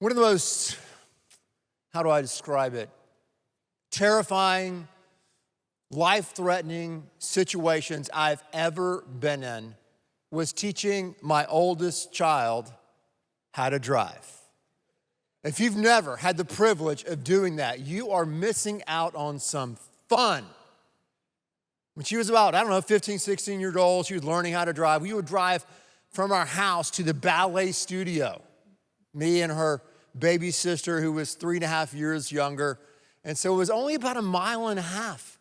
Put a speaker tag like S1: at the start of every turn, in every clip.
S1: One of the most, how do I describe it, terrifying, life-threatening situations I've ever been in was teaching my oldest child how to drive. If you've never had the privilege of doing that, you are missing out on some fun. When she was about, 15, 16 years old, she was learning how to drive. We would drive from our house to the ballet studio, me and her baby sister, who was 3.5 years younger. And so it was only about 1.5 miles.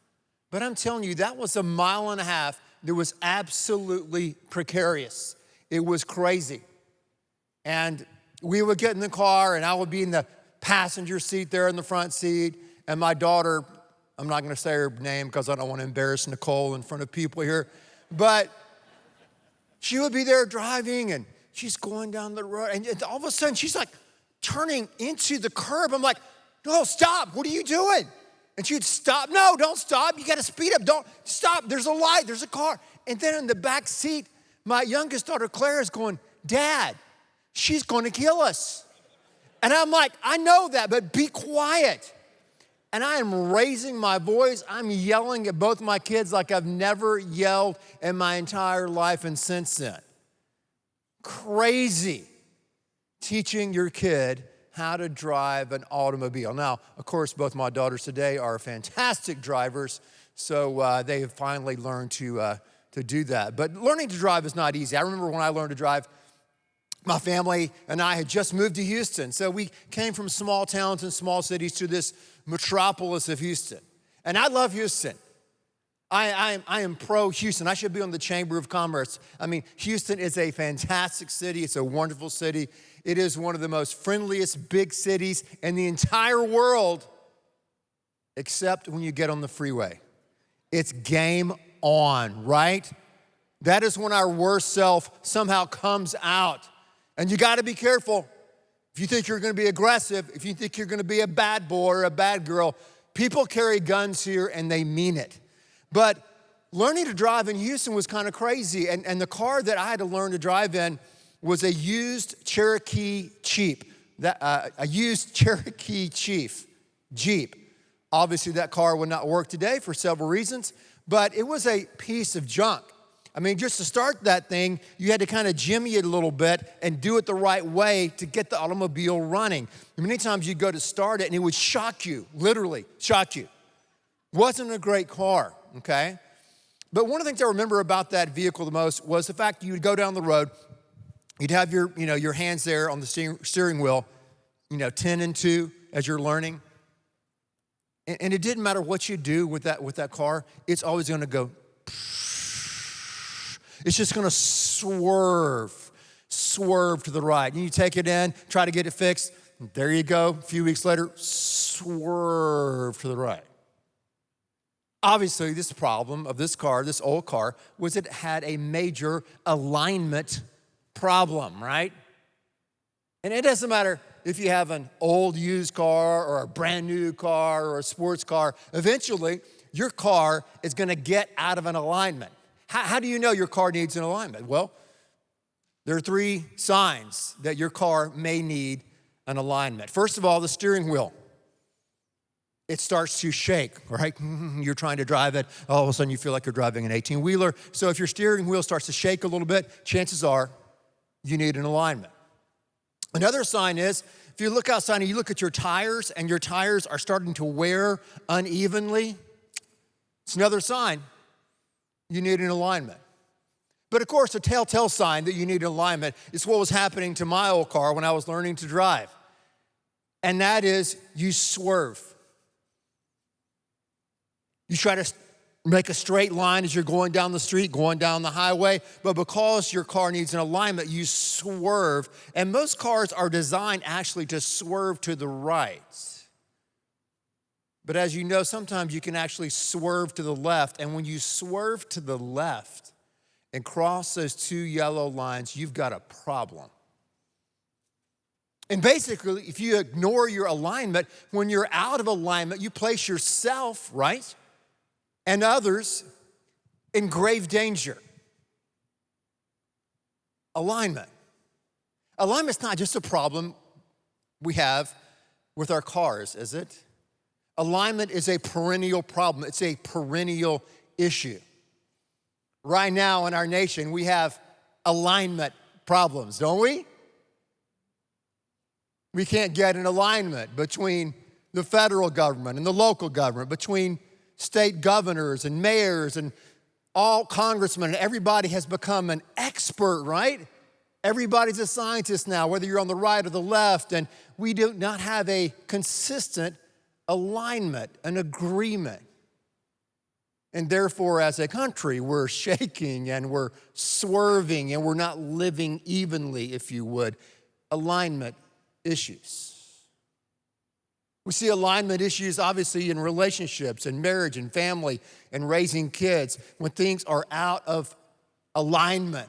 S1: But I'm telling you, that was 1.5 miles that was absolutely precarious. It was crazy. And we would get in the car, and I would be in the passenger seat there in the front seat. And my daughter, I'm not going to say her name because I don't want to embarrass Nicole in front of people here, but she would be there driving, and she's going down the road. And all of a sudden, she's like turning into the curb. I'm like, no, stop. What are you doing? And she'd stop. No, don't stop. You got to speed up. Don't stop. There's a light. There's a car. And then in the back seat, my youngest daughter, Claire, is going, Dad, she's going to kill us. And I'm like, I know that, but be quiet. And I am raising my voice. I'm yelling at both my kids like I've never yelled in my entire life and since then. Crazy teaching your kid how to drive an automobile. Now, of course, both my daughters today are fantastic drivers, so they have finally learned to do that. But learning to drive is not easy. I remember when I learned to drive, my family and I had just moved to Houston. So we came from small towns and small cities to this metropolis of Houston. And I love Houston. I am pro-Houston. I should be on the Chamber of Commerce. I mean, Houston is a fantastic city. It's a wonderful city. It is one of the most friendliest big cities in the entire world, except when you get on the freeway. It's game on, right? That is when our worst self somehow comes out. And you got to be careful. If you think you're going to be aggressive, if you think you're going to be a bad boy or a bad girl, people carry guns here and they mean it. But learning to drive in Houston was kind of crazy. And the car that I had to learn to drive in was a used Cherokee Jeep. Jeep. Obviously, that car would not work today for several reasons, but it was a piece of junk. I mean, just to start that thing, you had to kind of jimmy it a little bit and do it the right way to get the automobile running. Many times you'd go to start it and it would shock you, literally shock you. Wasn't a great car, okay? But one of the things I remember about that vehicle the most was the fact you would go down the road, you'd have your hands there on the steering wheel, 10 and 2 as you're learning. And it didn't matter what you do with that car, it's always going to go. It's just going to swerve to the right. And you take it in, try to get it fixed. There you go. A few weeks later, swerve to the right. Obviously, this problem of this car, this old car, was it had a major alignment problem, right? And it doesn't matter if you have an old used car or a brand new car or a sports car. Eventually, your car is going to get out of an alignment. How do you know your car needs an alignment? Well, there are 3 signs that your car may need an alignment. First of all, the steering wheel. It starts to shake, right? You're trying to drive it. All of a sudden, you feel like you're driving an 18-wheeler. So if your steering wheel starts to shake a little bit, chances are you need an alignment. Another sign is, if you look outside and you look at your tires and your tires are starting to wear unevenly, it's another sign you need an alignment. But of course, a telltale sign that you need an alignment is what was happening to my old car when I was learning to drive. And that is, you swerve. You try to make a straight line as you're going down the street, going down the highway, but because your car needs an alignment, you swerve. And most cars are designed actually to swerve to the right. But as you know, sometimes you can actually swerve to the left. And when you swerve to the left and cross those 2 yellow lines, you've got a problem. And basically, if you ignore your alignment, when you're out of alignment, you place yourself, right, and others in grave danger. Alignment. Alignment's not just a problem we have with our cars, is it? Alignment is a perennial problem. It's a perennial issue. Right now in our nation, we have alignment problems, don't we? We can't get an alignment between the federal government and the local government, between state governors and mayors and all congressmen. Everybody has become an expert, right? Everybody's a scientist now, whether you're on the right or the left, and we do not have a consistent alignment, an agreement. And therefore, as a country, we're shaking and we're swerving and we're not living evenly, if you would. Alignment issues. We see alignment issues, obviously, in relationships and marriage and family and raising kids. When things are out of alignment,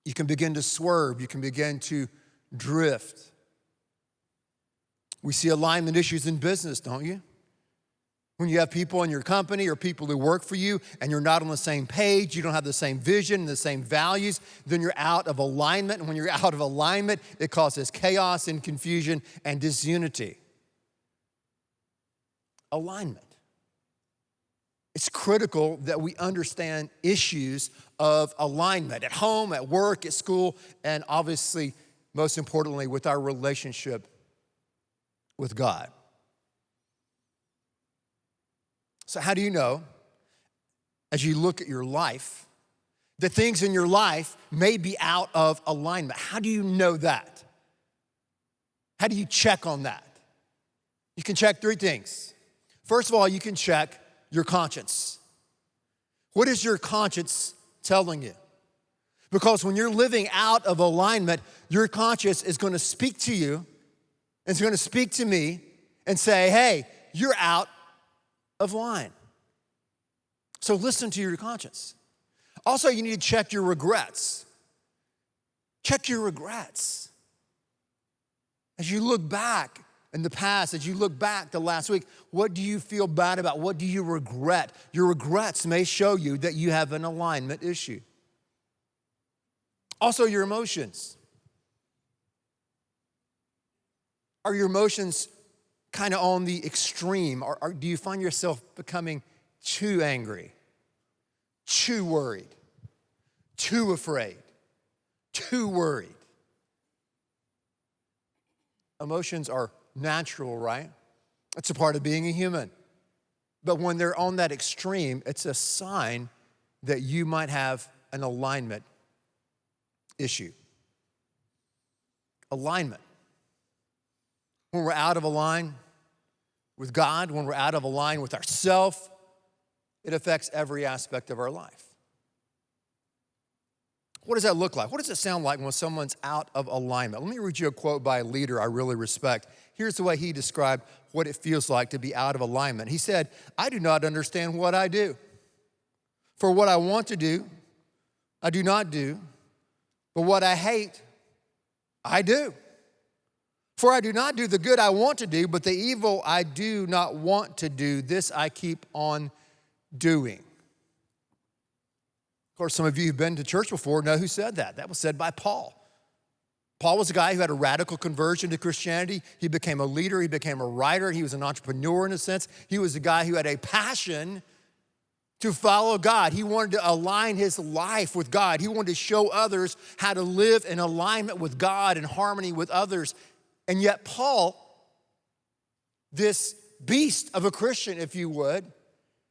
S1: you can begin to swerve. You can begin to drift. We see alignment issues in business, don't you? When you have people in your company or people who work for you and you're not on the same page, you don't have the same vision and the same values, then you're out of alignment. And when you're out of alignment, it causes chaos and confusion and disunity. Alignment. It's critical that we understand issues of alignment at home, at work, at school, and obviously, most importantly, with our relationship with God. So how do you know, as you look at your life, that things in your life may be out of alignment? How do you know that? How do you check on that? You can check three things. First of all, you can check your conscience. What is your conscience telling you? Because when you're living out of alignment, your conscience is going to speak to you, and it's going to speak to me and say, hey, you're out of line. So listen to your conscience. Also, you need to check your regrets. Check your regrets. As you look back in the past, as you look back to last week, what do you feel bad about? What do you regret? Your regrets may show you that you have an alignment issue. Also, your emotions. Are your emotions kind of on the extreme? Or do you find yourself becoming too angry, too worried, too afraid, too worried? Emotions are natural, right? It's a part of being a human. But when they're on that extreme, it's a sign that you might have an alignment issue. Alignment. When we're out of line with God, when we're out of line with ourselves, it affects every aspect of our life. What does that look like? What does it sound like when someone's out of alignment? Let me read you a quote by a leader I really respect. Here's the way he described what it feels like to be out of alignment. He said, I do not understand what I do. For what I want to do, I do not do. But what I hate, I do. For I do not do the good I want to do, but the evil I do not want to do, this I keep on doing. Of course, some of you who've been to church before know who said that. That was said by Paul. Paul was a guy who had a radical conversion to Christianity. He became a leader. He became a writer. He was an entrepreneur in a sense. He was a guy who had a passion to follow God. He wanted to align his life with God. He wanted to show others how to live in alignment with God and harmony with others. And yet Paul, this beast of a Christian, if you would,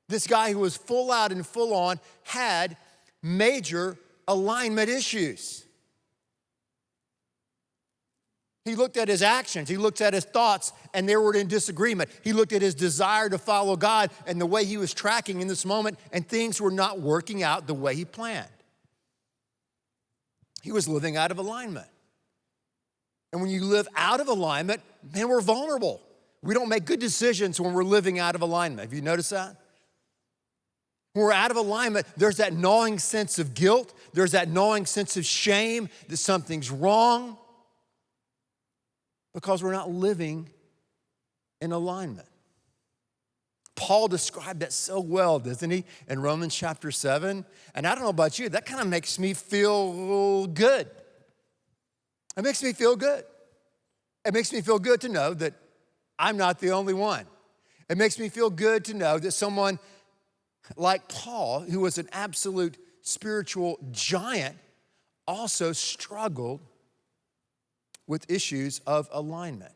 S1: this guy who was full out and full on, had major alignment issues. He looked at his actions, he looked at his thoughts, and they were in disagreement. He looked at his desire to follow God and the way he was tracking in this moment, and things were not working out the way he planned. He was living out of alignment. And when you live out of alignment, man, we're vulnerable. We don't make good decisions when we're living out of alignment. Have you noticed that? When we're out of alignment, there's that gnawing sense of guilt. There's that gnawing sense of shame that something's wrong because we're not living in alignment. Paul described that so well, doesn't he, in Romans chapter 7? And I don't know about you, that kind of makes me feel good. It makes me feel good. It makes me feel good to know that I'm not the only one. It makes me feel good to know that someone like Paul, who was an absolute spiritual giant, also struggled with issues of alignment.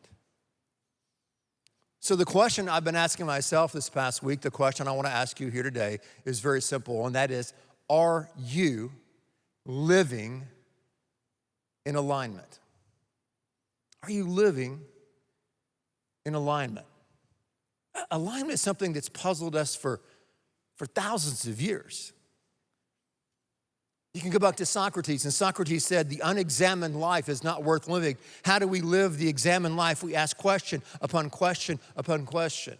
S1: So the question I've been asking myself this past week, the question I want to ask you here today is very simple, and that is, are you living in alignment? Are you living in alignment? Alignment is something that's puzzled us for thousands of years. You can go back to Socrates, and Socrates said, the unexamined life is not worth living. How do we live the examined life? We ask question upon question upon question.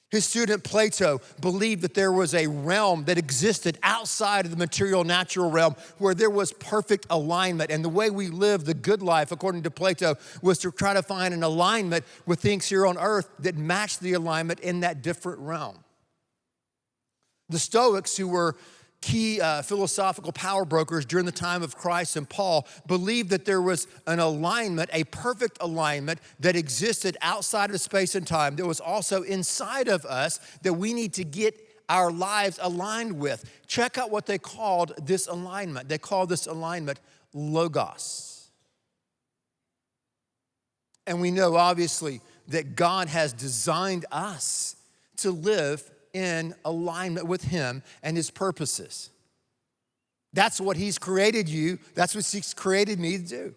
S1: His student Plato believed that there was a realm that existed outside of the material natural realm where there was perfect alignment. And the way we live the good life, according to Plato, was to try to find an alignment with things here on earth that matched the alignment in that different realm. The Stoics, who were key philosophical power brokers during the time of Christ and Paul, believed that there was an alignment, a perfect alignment that existed outside of space and time, that was also inside of us that we need to get our lives aligned with. Check out what they called this alignment. They called this alignment logos. And we know, obviously, that God has designed us to live in alignment with Him and His purposes. That's what He's created you. That's what He's created me to do.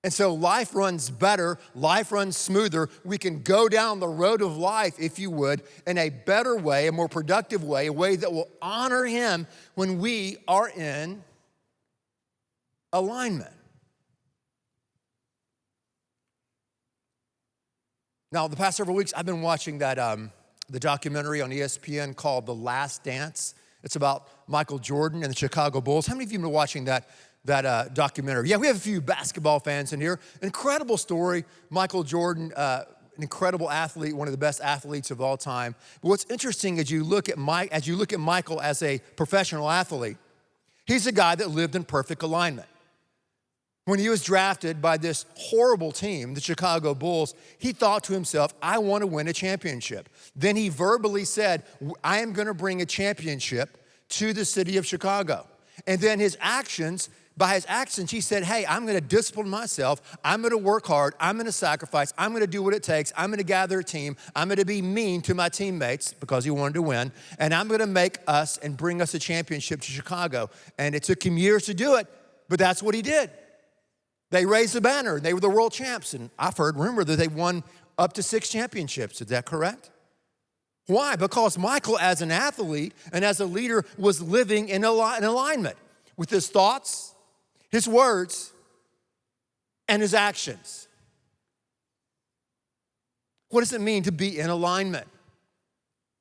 S1: And so life runs better, life runs smoother. We can go down the road of life, if you would, in a better way, a more productive way, a way that will honor Him when we are in alignment. Now, the past several weeks, I've been watching the documentary on ESPN called The Last Dance. It's about Michael Jordan and the Chicago Bulls. How many of you have been watching that documentary? Yeah, we have a few basketball fans in here. Incredible story. Michael Jordan, an incredible athlete, one of the best athletes of all time. But what's interesting as you look at Michael as a professional athlete, he's a guy that lived in perfect alignment. When he was drafted by this horrible team, the Chicago Bulls, he thought to himself, I want to win a championship. Then he verbally said, I am going to bring a championship to the city of Chicago. And then by his actions, he said, hey, I'm going to discipline myself. I'm going to work hard. I'm going to sacrifice. I'm going to do what it takes. I'm going to gather a team. I'm going to be mean to my teammates because he wanted to win. And I'm going to make us and bring us a championship to Chicago. And it took him years to do it, but that's what he did. They raised the banner, and they were the world champs. And I've heard rumor that they won up to 6 championships. Is that correct? Why? Because Michael, as an athlete and as a leader, was living in alignment with his thoughts, his words, and his actions. What does it mean to be in alignment?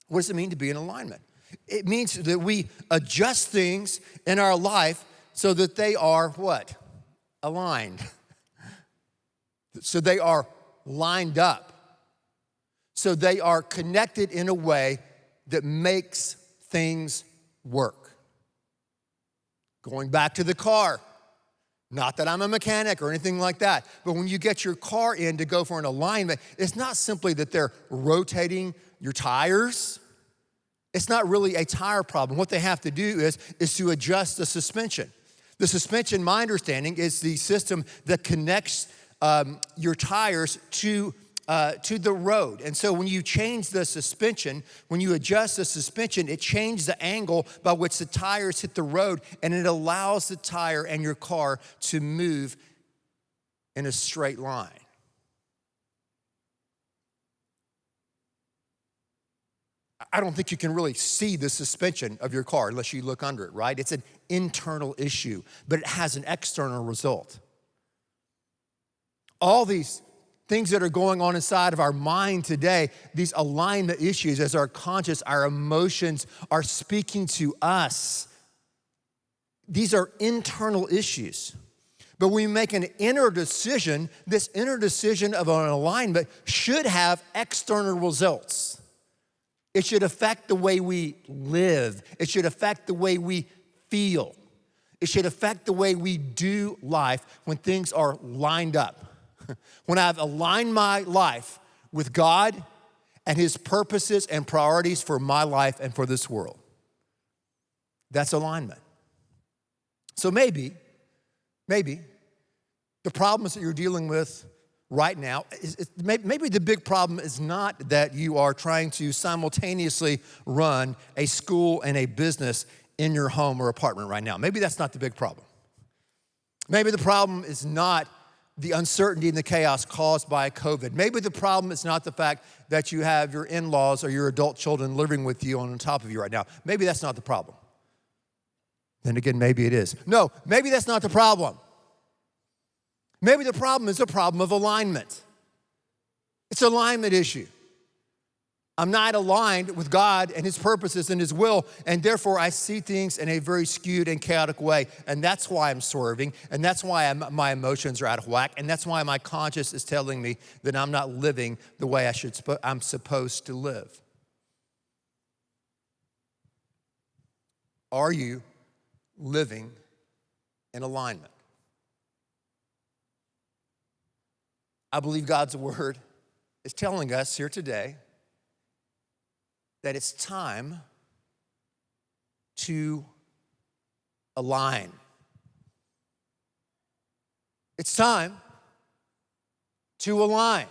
S1: What does it mean to be in alignment? It means that we adjust things in our life so that they are what? Aligned. So they are lined up. So they are connected in a way that makes things work. Going back to the car, not that I'm a mechanic or anything like that, but when you get your car in to go for an alignment, it's not simply that they're rotating your tires. It's not really a tire problem. What they have to do is to adjust the suspension. The suspension, my understanding, is the system that connects your tires to the road. And so when you change the suspension, when you adjust the suspension, it changes the angle by which the tires hit the road, and it allows the tire and your car to move in a straight line. I don't think you can really see the suspension of your car unless you look under it, right? It's an internal issue, but it has an external result. All these things that are going on inside of our mind today, these alignment issues as our conscious, our emotions are speaking to us. These are internal issues. But when we make an inner decision, this inner decision of an alignment should have external results. It should affect the way we live. It should affect the way we feel. It should affect the way we do life when things are lined up. when I've aligned my life with God and his purposes and priorities for my life and for this world. That's alignment. So maybe the problems that you're dealing with right now, maybe the big problem is not that you are trying to simultaneously run a school and a business in your home or apartment right now. Maybe that's not the big problem. Maybe the problem is not the uncertainty and the chaos caused by COVID. Maybe the problem is not the fact that you have your in-laws or your adult children living with you on top of you right now. Maybe that's not the problem. Then again, maybe it is. No, maybe that's not the problem. Maybe the problem is a problem of alignment. It's an alignment issue. I'm not aligned with God and his purposes and his will, and therefore I see things in a very skewed and chaotic way, and that's why I'm swerving, and that's why my emotions are out of whack, and that's why my conscience is telling me that I'm not living the way I'm supposed to live. Are you living in alignment? I believe God's word is telling us here today that it's time to align. It's time to align.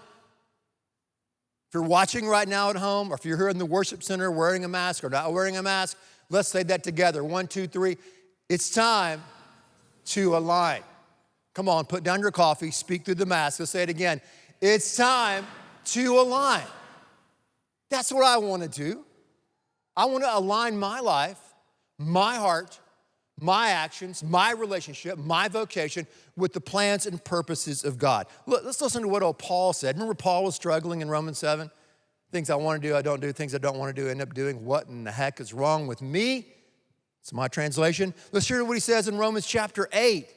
S1: If you're watching right now at home, or if you're here in the worship center wearing a mask or not wearing a mask, let's say that together. 1, 2, 3. It's time to align. Come on, put down your coffee, speak through the mask. Let's say it again. It's time to align. That's what I want to do. I want to align my life, my heart, my actions, my relationship, my vocation with the plans and purposes of God. Look, let's listen to what old Paul said. Remember Paul was struggling in Romans 7? Things I want to do, I don't do. Things I don't want to do, I end up doing. What in the heck is wrong with me? It's my translation. Let's hear what he says in Romans chapter 8.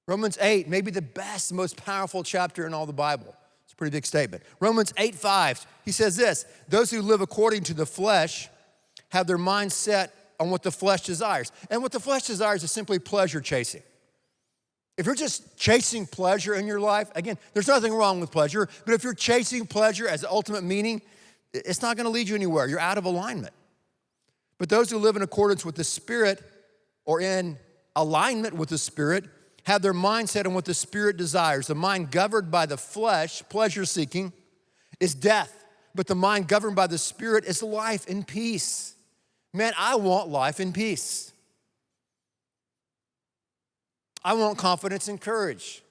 S1: Romans 8, maybe the best, most powerful chapter in all the Bible. It's a pretty big statement. Romans 8:5, he says this: those who live according to the flesh have their mind set on what the flesh desires. And what the flesh desires is simply pleasure chasing. If you're just chasing pleasure in your life, again, there's nothing wrong with pleasure, but if you're chasing pleasure as the ultimate meaning, it's not going to lead you anywhere. You're out of alignment. But those who live in accordance with the Spirit or in alignment with the Spirit have their mind set on what the Spirit desires. The mind governed by the flesh, pleasure-seeking, is death. But the mind governed by the Spirit is life and peace. Man, I want life and peace. I want confidence and courage.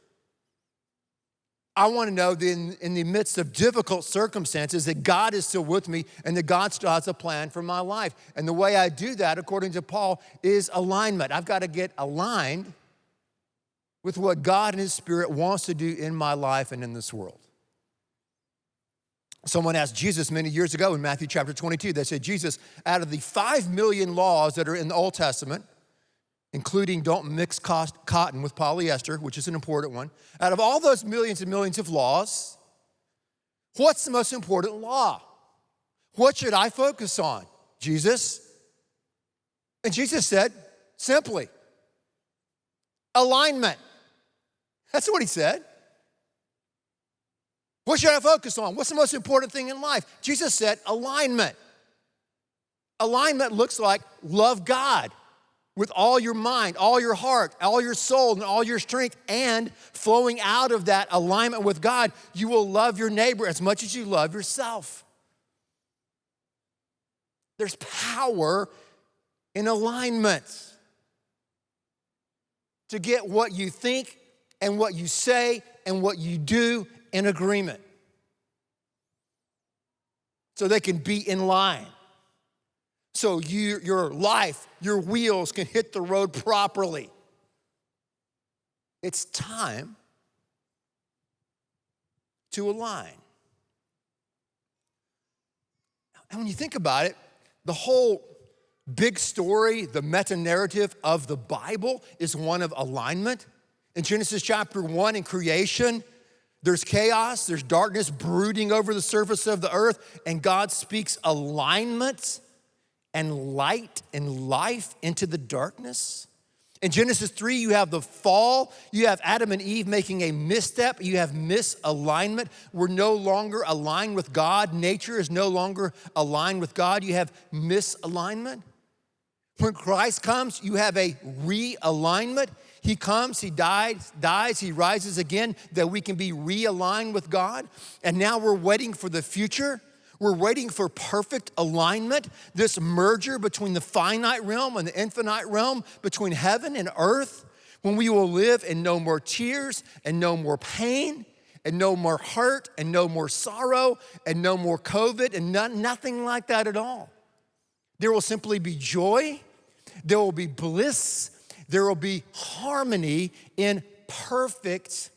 S1: I want to know that in the midst of difficult circumstances that God is still with me and that God still has a plan for my life. And the way I do that, according to Paul, is alignment. I've got to get aligned with what God and his Spirit wants to do in my life and in this world. Someone asked Jesus many years ago in Matthew chapter 22, they said, Jesus, out of the 5 million laws that are in the Old Testament, including don't mix cotton with polyester, which is an important one, out of all those millions and millions of laws, what's the most important law? What should I focus on, Jesus? And Jesus said, simply, alignment. That's what he said. What should I focus on? What's the most important thing in life? Jesus said alignment. Alignment looks like love God with all your mind, all your heart, all your soul, and all your strength. And flowing out of that alignment with God, you will love your neighbor as much as you love yourself. There's power in alignment. To get what you think and what you say and what you do in agreement. So they can be in line. So your life, your wheels can hit the road properly. It's time to align. And when you think about it, the whole big story, the meta-narrative of the Bible is one of alignment. In Genesis chapter 1, in creation, there's chaos, there's darkness brooding over the surface of the earth, and God speaks alignment and light and life into the darkness. In Genesis 3, you have the fall. You have Adam and Eve making a misstep. You have misalignment. We're no longer aligned with God. Nature is no longer aligned with God. You have misalignment. When Christ comes, you have a realignment. He comes, he dies, he rises again, that we can be realigned with God. And now we're waiting for the future. We're waiting for perfect alignment, this merger between the finite realm and the infinite realm, between heaven and earth, when we will live in no more tears and no more pain and no more hurt and no more sorrow and no more COVID and nothing like that at all. There will simply be joy, there will be bliss, there will be harmony in perfect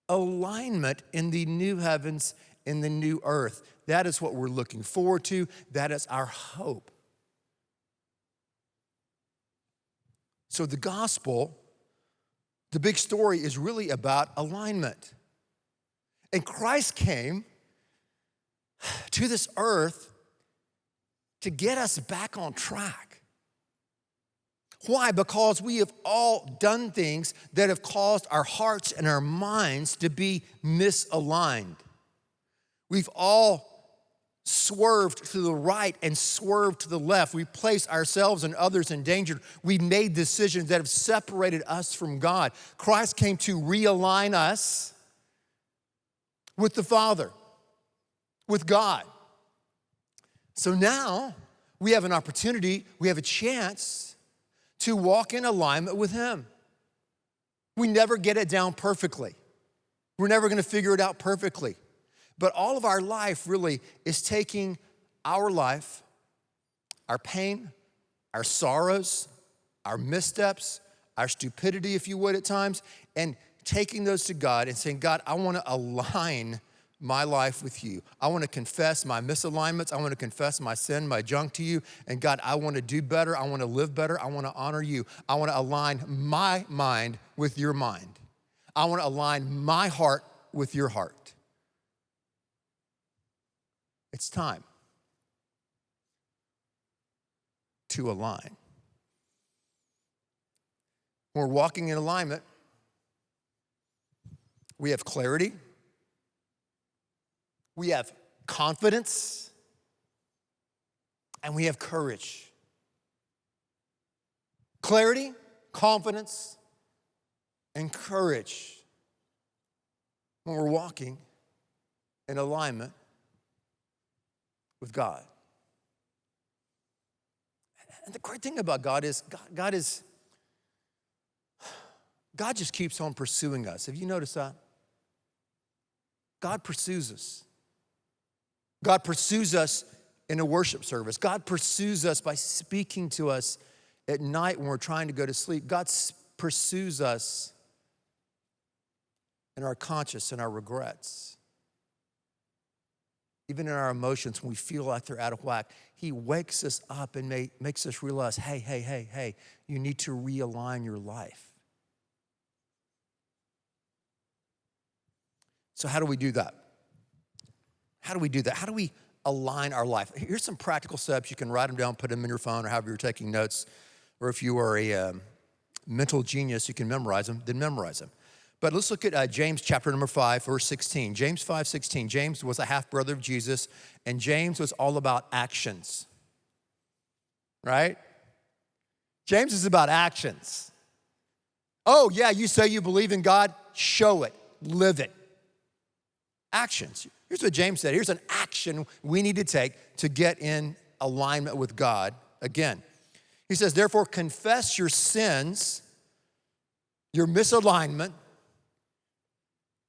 S1: alignment in the new heavens and the new earth. That is what we're looking forward to. That is our hope. So the gospel, the big story is really about alignment. And Christ came to this earth to get us back on track. Why? Because we have all done things that have caused our hearts and our minds to be misaligned. We've all swerved to the right and swerved to the left. We placed ourselves and others in danger. We made decisions that have separated us from God. Christ came to realign us with the Father, with God. So now we have an opportunity, we have a chance to walk in alignment with Him. We never get it down perfectly. We're never going to figure it out perfectly. But all of our life really is taking our life, our pain, our sorrows, our missteps, our stupidity, if you would at times, and taking those to God and saying, God, I want to align my life with you. I want to confess my misalignments. I want to confess my sin, my junk to you. And God, I want to do better. I want to live better. I want to honor you. I want to align my mind with your mind. I want to align my heart with your heart. It's time to align. When we're walking in alignment, we have clarity, we have confidence, and we have courage. Clarity, confidence, and courage when we're walking in alignment with God. And the great thing about God is, God just keeps on pursuing us. Have you noticed that? God pursues us. God pursues us in a worship service. God pursues us by speaking to us at night when we're trying to go to sleep. God pursues us in our conscience and our regrets. Even in our emotions, when we feel like they're out of whack, He wakes us up and makes us realize, hey, you need to realign your life. So how do we do that? How do we do that? How do we align our life? Here's some practical steps. You can write them down, put them in your phone, or however you're taking notes. Or if you are a mental genius, you can memorize them, then memorize them. But let's look at James chapter number 5, verse 16. James 5:16. James was a half-brother of Jesus, and James was all about actions, right? James is about actions. Oh, yeah, you say you believe in God? Show it, live it. Actions. Here's what James said. Here's an action we need to take to get in alignment with God again. He says, therefore, confess your sins, your misalignment,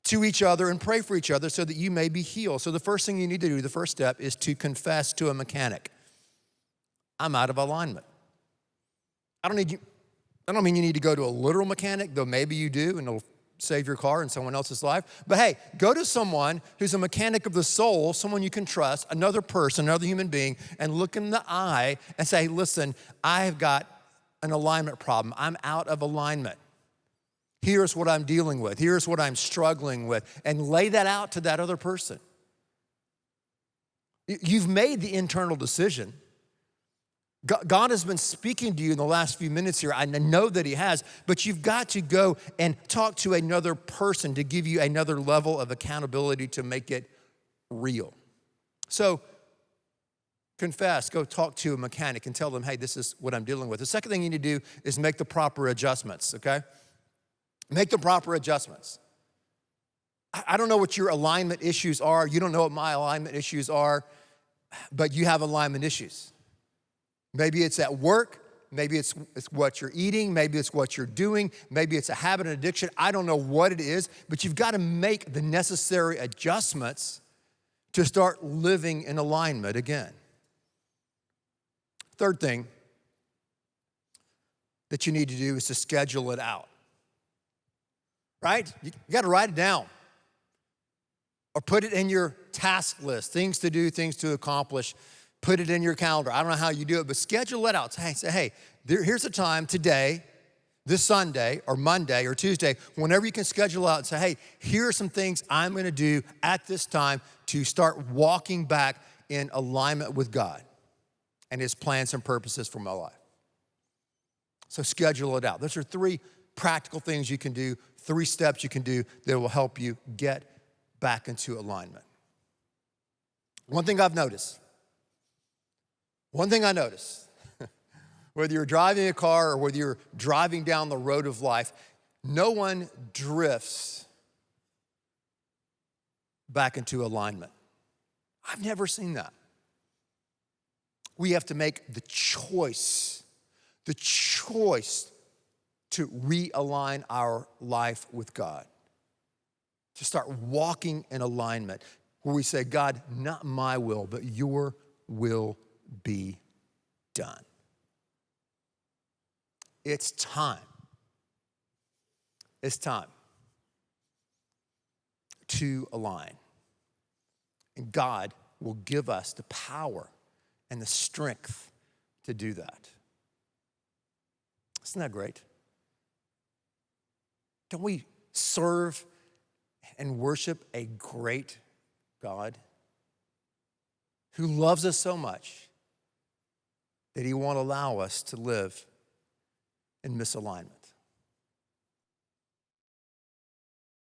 S1: to each other and pray for each other so that you may be healed. So the first thing you need to do, the first step, is to confess to a mechanic. I'm out of alignment. I don't mean you need to go to a literal mechanic, though maybe you do, and it'll save your car and someone else's life. But hey, go to someone who's a mechanic of the soul, someone you can trust, another person, another human being, and look in the eye and say, listen, I've got an alignment problem. I'm out of alignment. Here's what I'm dealing with. Here's what I'm struggling with. And lay that out to that other person. You've made the internal decision. God has been speaking to you in the last few minutes here. I know that he has, but you've got to go and talk to another person to give you another level of accountability to make it real. So confess, go talk to a mechanic and tell them, hey, this is what I'm dealing with. The second thing you need to do is make the proper adjustments, okay? Make the proper adjustments. I don't know what your alignment issues are. You don't know what my alignment issues are, but you have alignment issues. Maybe it's at work. Maybe it's what you're eating. Maybe it's what you're doing. Maybe it's a habit and addiction. I don't know what it is, but you've got to make the necessary adjustments to start living in alignment again. Third thing that you need to do is to schedule it out, right? You got to write it down or put it in your task list, things to do, things to accomplish. Put it in your calendar. I don't know how you do it, but schedule it out. Say, hey, here's a time today, this Sunday or Monday or Tuesday, whenever you can schedule out and say, hey, here are some things I'm going to do at this time to start walking back in alignment with God and his plans and purposes for my life. So schedule it out. Those are 3 practical things you can do, 3 steps you can do that will help you get back into alignment. One thing I noticed, whether you're driving a car or whether you're driving down the road of life, no one drifts back into alignment. I've never seen that. We have to make the choice to realign our life with God, to start walking in alignment, where we say, God, not my will, but your will be done. It's time. It's time to align. And God will give us the power and the strength to do that. Isn't that great? Don't we serve and worship a great God who loves us so much that he won't allow us to live in misalignment?